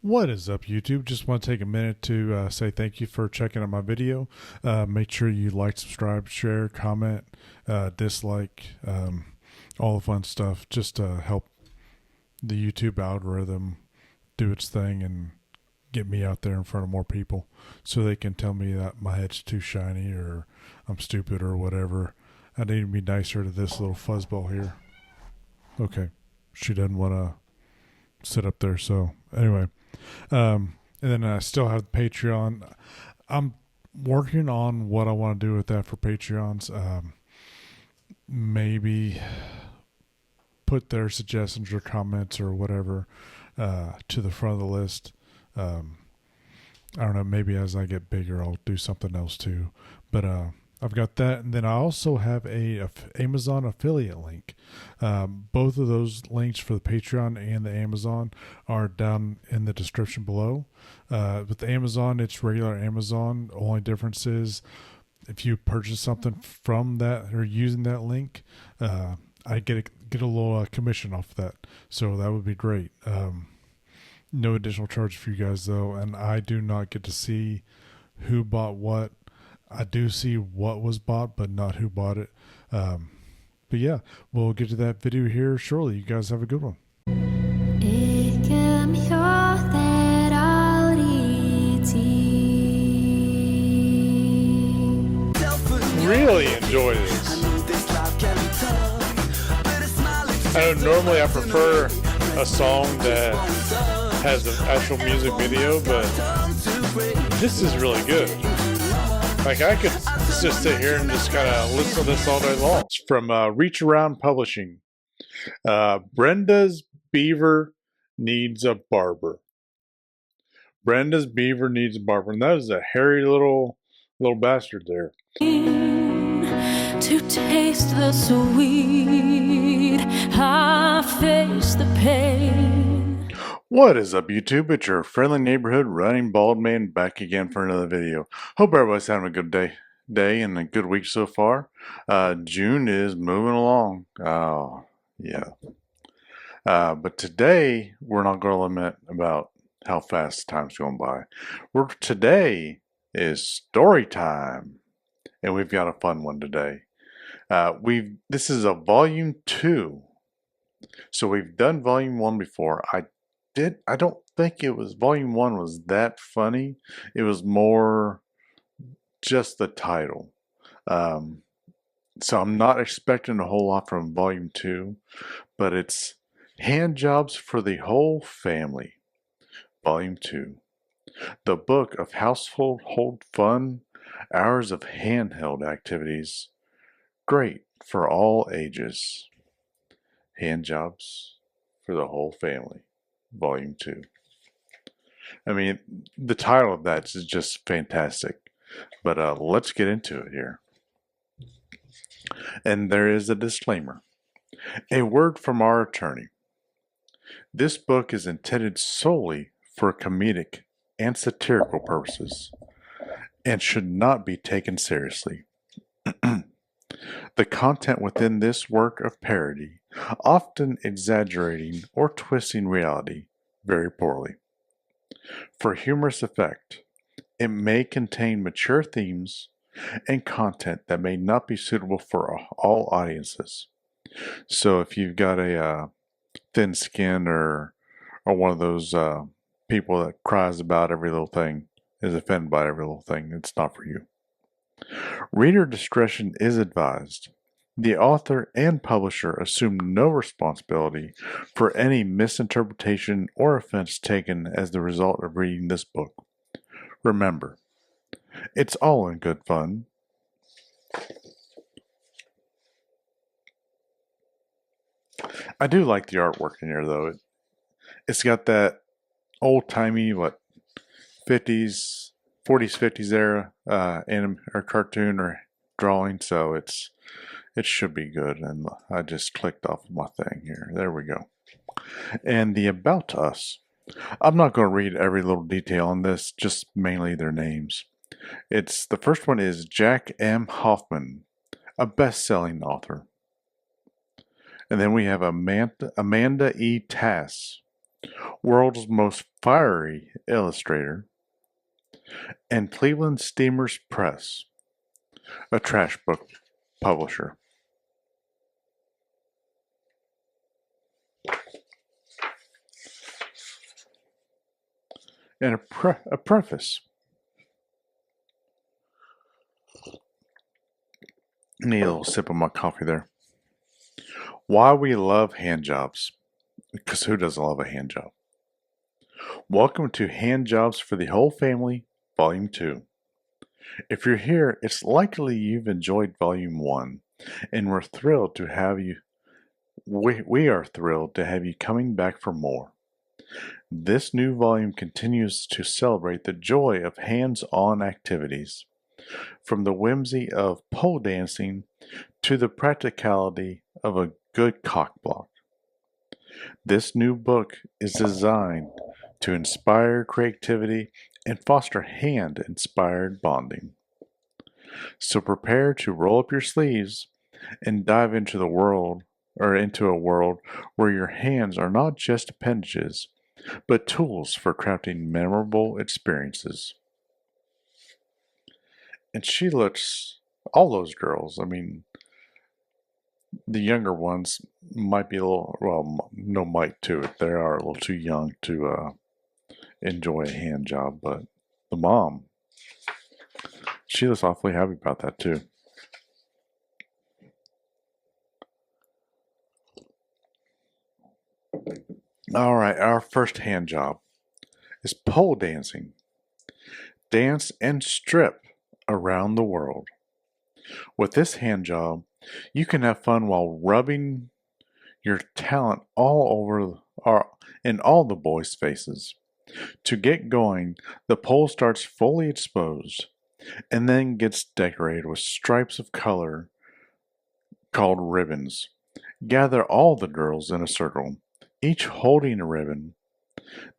What is up, YouTube? Just want to take a minute to say thank you for checking out my video. Make sure you like, subscribe, share, comment, dislike, all the fun stuff, just to help the YouTube algorithm do its thing and get me out there in front of more people so they can tell me that my head's too shiny or I'm stupid or whatever. I need to be nicer to this little fuzzball here. Okay, she doesn't want to sit up there, so anyway. And then I still have Patreon. I'm working on what I want to do with that for Patreons. Maybe put their suggestions or comments or whatever to the front of the list. I don't know. Maybe as I get bigger, I'll do something else too. But I've got that, and then I also have a Amazon affiliate link. Both of those links for the Patreon and the Amazon are down in the description below. With the Amazon, it's regular Amazon. Only difference is if you purchase something from that or using that link, I get a little commission off that. So that would be great. No additional charge for you guys though, and I do not get to see who bought what. I do see what was bought, but not who bought it. But yeah, we'll get to that video here shortly. You guys have a good one. Really enjoy this. I know normally I prefer a song that has an actual music video, but this is really good. Like, I could just sit here and just kind of listen to this all day long. It's from Reach Around Publishing. Brenda's Beaver Needs a Barber. Brenda's Beaver Needs a Barber. And that is a hairy little bastard there. To taste the sweet, I face the pain. What is up, YouTube? It's your friendly neighborhood Runningbaldman back again for another video. Hope everybody's having a good day and a good week so far. June is moving along. Oh, yeah. But today, we're not going to lament about how fast time's going by. Today is story time, and we've got a fun one today. This is a volume 2. So we've done volume 1 before. I don't think it was volume 1 was that funny. It was more just the title. So I'm not expecting a whole lot from volume 2, but it's Hand Jobs for the Whole Family, volume 2. The book of household fun, hours of handheld activities, great for all ages. Hand Jobs for the Whole Family, volume 2. I mean, the title of that is just fantastic. But let's get into it here. And there is a disclaimer. A word from our attorney. This book is intended solely for comedic and satirical purposes and should not be taken seriously. The content within this work of parody, often exaggerating or twisting reality very poorly. For humorous effect, it may contain mature themes and content that may not be suitable for all audiences. So if you've got a thin skin or one of those people that cries about every little thing, is offended by every little thing, it's not for you. Reader discretion is advised. The author and publisher assume no responsibility for any misinterpretation or offense taken as the result of reading this book. Remember, it's all in good fun. I do like the artwork in here, though. It's got that old-timey, 50s, 40s, 50s era anime or cartoon or drawing, so it should be good. And I just clicked off my thing here. There we go. And the About Us. I'm not going to read every little detail on this, just mainly their names. The first one is Jack M. Hoffman, a best-selling author. And then we have Amanda E. Tass, world's most fiery illustrator, and Cleveland Steamers Press, a trash book publisher. And a preface. Need a little sip of my coffee there. Why we love hand jobs. Because who doesn't love a hand job? Welcome to Hand Jobs for the Whole Family, Volume 2. If you're here, it's likely you've enjoyed Volume 1, and we're thrilled to have you. We are thrilled to have you coming back for more. This new volume continues to celebrate the joy of hands-on activities, from the whimsy of pole dancing to the practicality of a good cock block. This new book is designed to inspire creativity and foster hand-inspired bonding. So prepare to roll up your sleeves and dive into a world where your hands are not just appendages, but tools for crafting memorable experiences. And she looks, all those girls, I mean, the younger ones might be a little, well, no might too, they are a little too young to enjoy a hand job, but the mom, she looks awfully happy about that too. All right, our first hand job is pole dancing. Dance and strip around the world. With this hand job, you can have fun while rubbing your talent in all the boys' faces. To get going, the pole starts fully exposed and then gets decorated with stripes of color called ribbons. Gather all the girls in a circle, each holding a ribbon.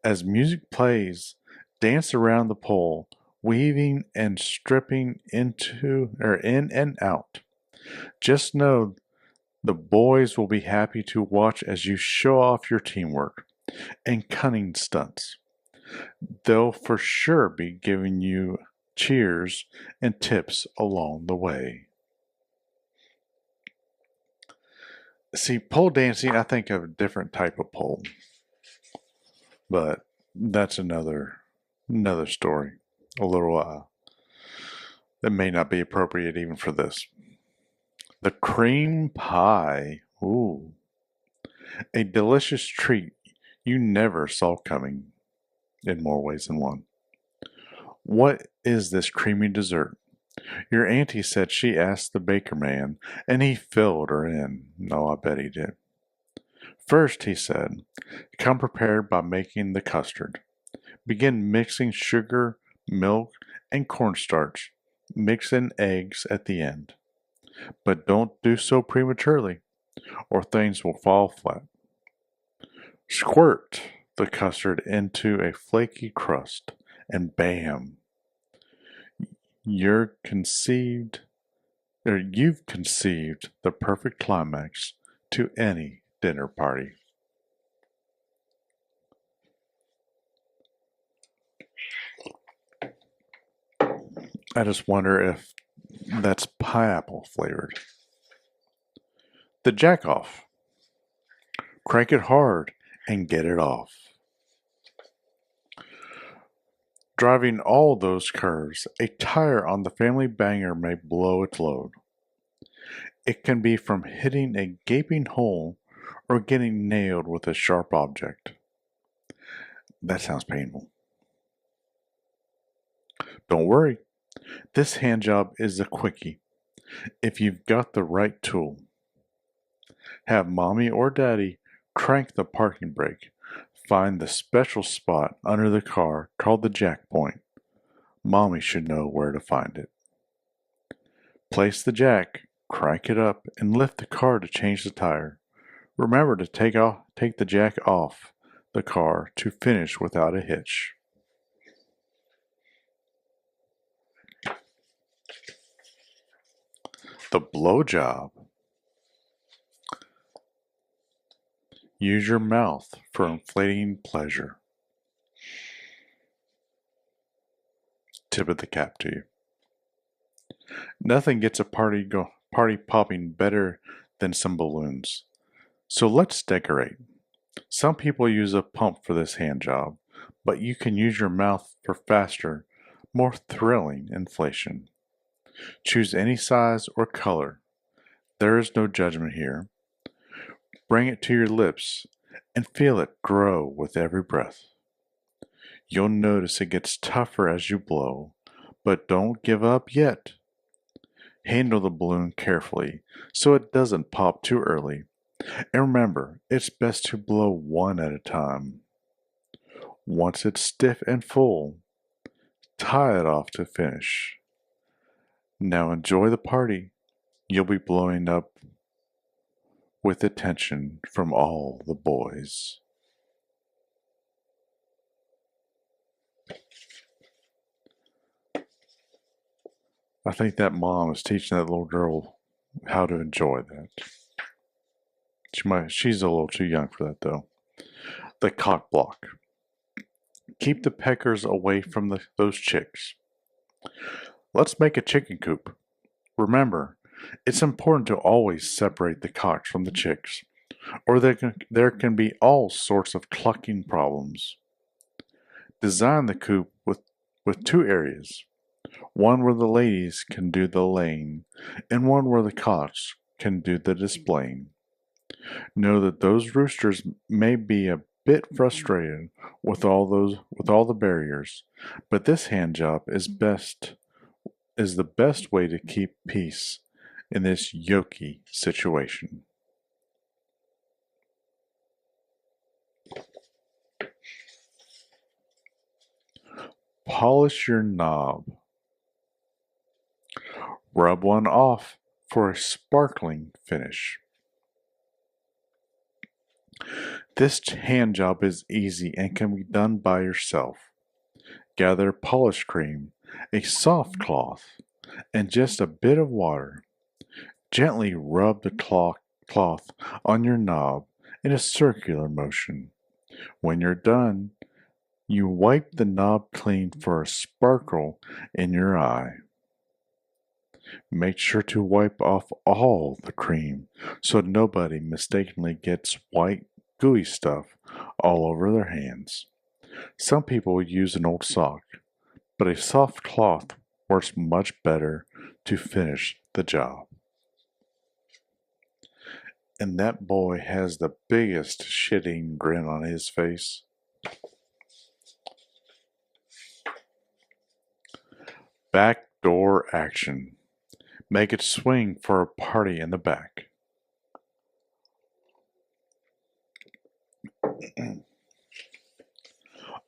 As music plays, dance around the pole, weaving and stripping in and out. Just know the boys will be happy to watch as you show off your teamwork and cunning stunts. They'll for sure be giving you cheers and tips along the way. See, pole dancing, I think of a different type of pole, but that's another story. A little that may not be appropriate even for this. The cream pie. Ooh. A delicious treat you never saw coming in more ways than one. What is this creamy dessert? Your auntie said she asked the baker man, and he filled her in. No, I bet he did. First, he said, come prepared by making the custard. Begin mixing sugar, milk, and cornstarch. Mix in eggs at the end. But don't do so prematurely, or things will fall flat. Squirt the custard into a flaky crust, and bam! You've conceived the perfect climax to any dinner party. I just wonder if that's pineapple flavored. The jack off. Crank it hard and get it off. Driving all those curves, a tire on the family banger may blow its load. It can be from hitting a gaping hole or getting nailed with a sharp object. That sounds painful. Don't worry, this hand job is a quickie if you've got the right tool. Have mommy or daddy crank the parking brake. Find the special spot under the car called the jack point. Mommy should know where to find it. Place the jack, crank it up, and lift the car to change the tire. Remember to take the jack off the car to finish without a hitch. The blow job. Use your mouth for inflating pleasure. Tip of the cap to you. Nothing gets a party popping better than some balloons. So let's decorate. Some people use a pump for this hand job, but you can use your mouth for faster, more thrilling inflation. Choose any size or color. There is no judgment here. Bring it to your lips and feel it grow with every breath. You'll notice it gets tougher as you blow, but don't give up yet. Handle the balloon carefully so it doesn't pop too early. And remember, it's best to blow one at a time. Once it's stiff and full, tie it off to finish. Now enjoy the party. You'll be blowing up with attention from all the boys. I think that mom is teaching that little girl how to enjoy that. She's a little too young for that though. The cock block. Keep the peckers away from those chicks. Let's make a chicken coop. Remember, it's important to always separate the cocks from the chicks, or there can be all sorts of clucking problems. Design the coop with two areas, one where the ladies can do the laying, and one where the cocks can do the displaying. Know that those roosters may be a bit frustrated with all the barriers, but this hand job is the best way to keep peace in this yoky situation. Polish your knob. Rub one off for a sparkling finish. This hand job is easy and can be done by yourself. Gather polish cream, a soft cloth, and just a bit of water. Gently rub the cloth on your knob in a circular motion. When you're done, you wipe the knob clean for a sparkle in your eye. Make sure to wipe off all the cream so nobody mistakenly gets white, gooey stuff all over their hands. Some people use an old sock, but a soft cloth works much better to finish the job. And that boy has the biggest shitting grin on his face. Backdoor action. Make it swing for a party in the back.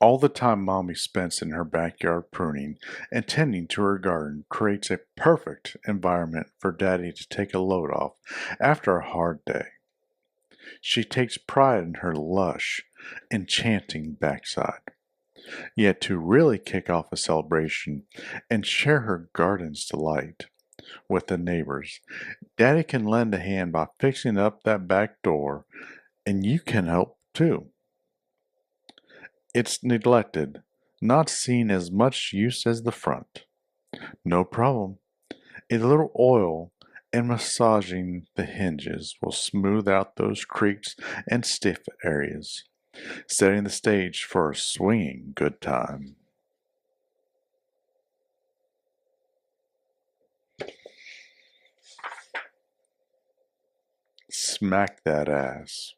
All the time Mommy spends in her backyard pruning and tending to her garden creates a perfect environment for Daddy to take a load off after a hard day. She takes pride in her lush, enchanting backside. Yet to really kick off a celebration and share her garden's delight with the neighbors, Daddy can lend a hand by fixing up that back door, and you can help too. It's neglected, not seen as much use as the front. No problem. A little oil and massaging the hinges will smooth out those creaks and stiff areas, setting the stage for a swinging good time. Smack that ass.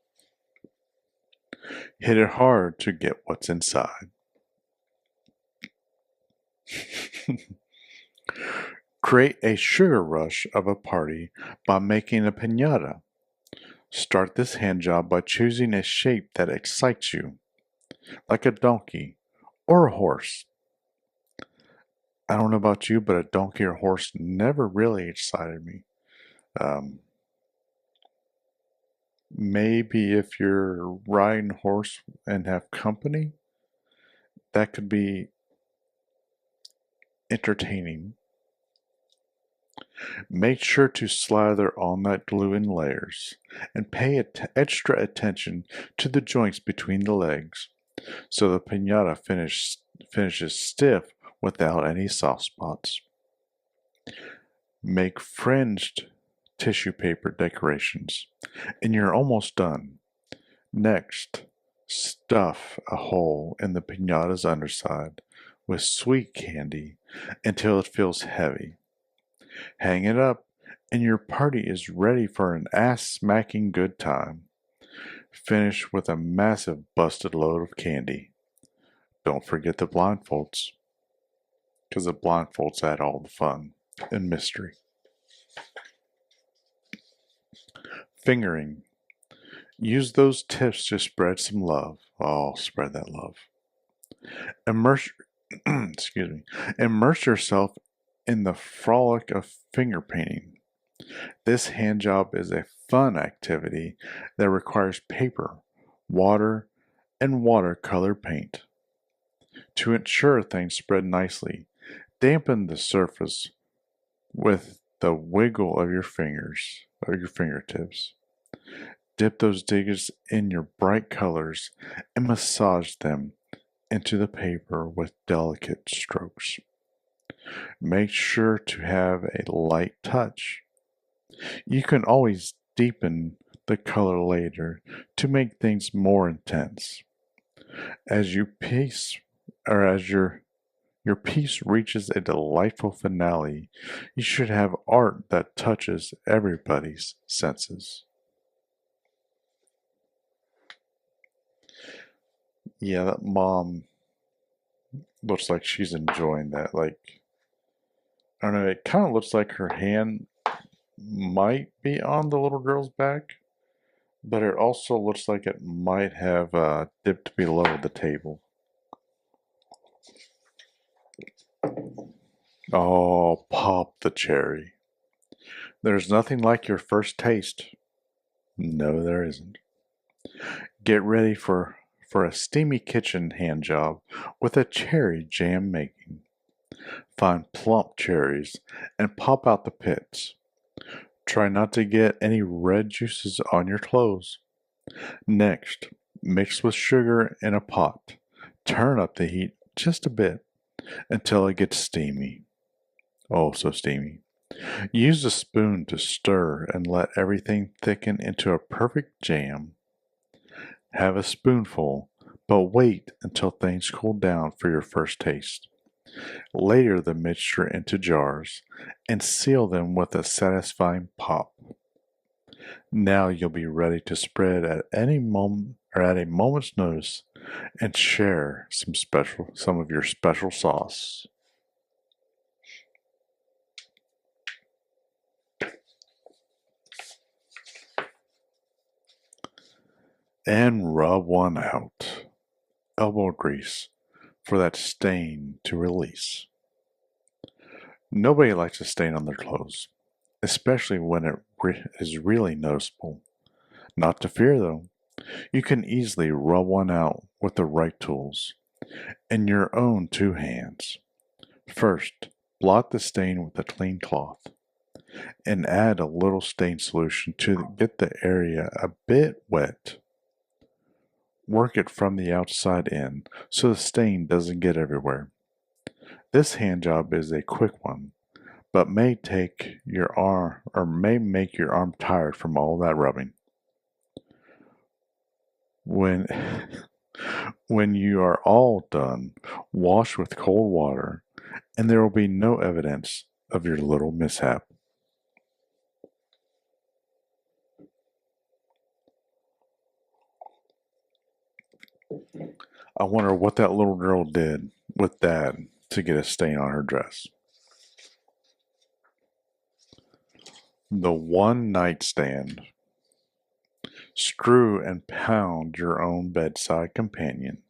Hit it hard to get what's inside. Create a sugar rush of a party by making a piñata. Start this hand job by choosing a shape that excites you, like a donkey or a horse. I don't know about you, but a donkey or horse never really excited me. Maybe if you're riding a horse and have company, that could be entertaining. Make sure to slather on that glue in layers and pay extra attention to the joints between the legs so the piñata finishes stiff without any soft spots. Make fringed tissue paper decorations and you're almost done. Next, stuff a hole in the piñata's underside with sweet candy until it feels heavy. Hang it up, and your party is ready for an ass-smacking good time. Finish with a massive busted load of candy. Don't forget the blindfolds, because the blindfolds add all the fun and mystery. Fingering. Use those tips to spread some love. Oh, spread that love. Immerse yourself in the frolic of finger painting. This hand job is a fun activity that requires paper, water, and watercolor paint. To ensure things spread nicely, dampen the surface with the wiggle of your fingertips. Dip those digits in your bright colors and massage them into the paper with delicate strokes. Make sure to have a light touch. You can always deepen the color later to make things more intense. As your piece reaches a delightful finale, you should have art that touches everybody's senses. Yeah, that mom looks like she's enjoying that. Like, I don't know, it kind of looks like her hand might be on the little girl's back, but it also looks like it might have dipped below the table. Oh, pop the cherry. There's nothing like your first taste. No, there isn't. Get ready for a steamy kitchen hand job with a cherry jam making. Find plump cherries and pop out the pits. Try not to get any red juices on your clothes. Next, mix with sugar in a pot. Turn up the heat just a bit until it gets steamy. Oh, so steamy. Use a spoon to stir and let everything thicken into a perfect jam. Have a spoonful, but wait until things cool down for your first taste. Layer the mixture into jars and seal them with a satisfying pop. Now you'll be ready to spread at any moment or at a moment's notice and share some of your special sauce. And rub one out. Elbow grease for that stain to release. Nobody likes a stain on their clothes, especially when it is really noticeable. Not to fear though, you can easily rub one out with the right tools in your own two hands. First, blot the stain with a clean cloth and add a little stain solution to get the area a bit wet. Work it from the outside in so the stain doesn't get everywhere. This hand job is a quick one, but may make your arm tired from all that rubbing. When you are all done, wash with cold water, and there will be no evidence of your little mishap. I wonder what that little girl did with Dad to get a stain on her dress. The one nightstand. Screw and pound your own bedside companion.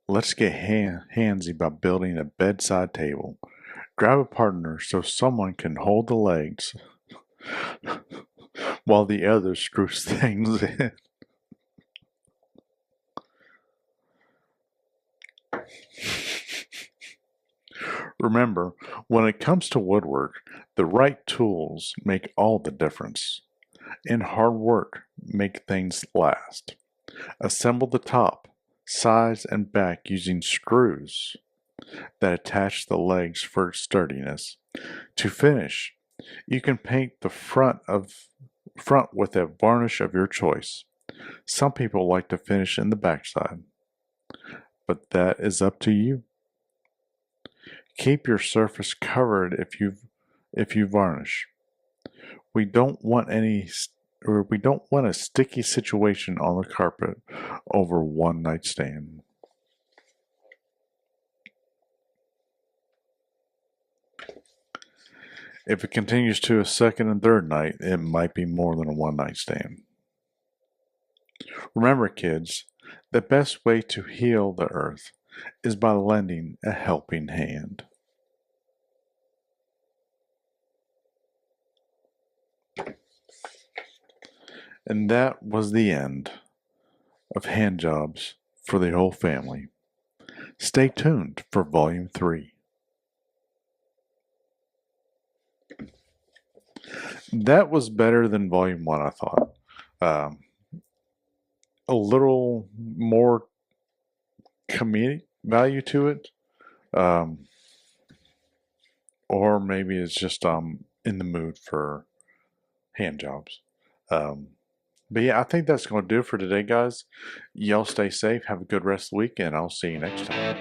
Let's get handsy by building a bedside table. Grab a partner so someone can hold the legs while the other screws things in. Remember, when it comes to woodwork, the right tools make all the difference. And hard work make things last. Assemble the top, sides, and back using screws that attach the legs for sturdiness. To finish, you can paint the front with a varnish of your choice. Some people like to finish in the backside, but that is up to you. Keep your surface covered if you varnish. We don't want a sticky situation on the carpet over one night stand. If it continues to a second and third night, it might be more than a one night stand. Remember, kids, the best way to heal the earth is by lending a helping hand. And that was the end of hand jobs for the whole family. Stay tuned for Volume 3. That was better than Volume 1, I thought. A little more comedic value to it. Or maybe it's just in the mood for hand jobs. But yeah, I think that's going to do it for today, guys. Y'all stay safe. Have a good rest of the week, and I'll see you next time.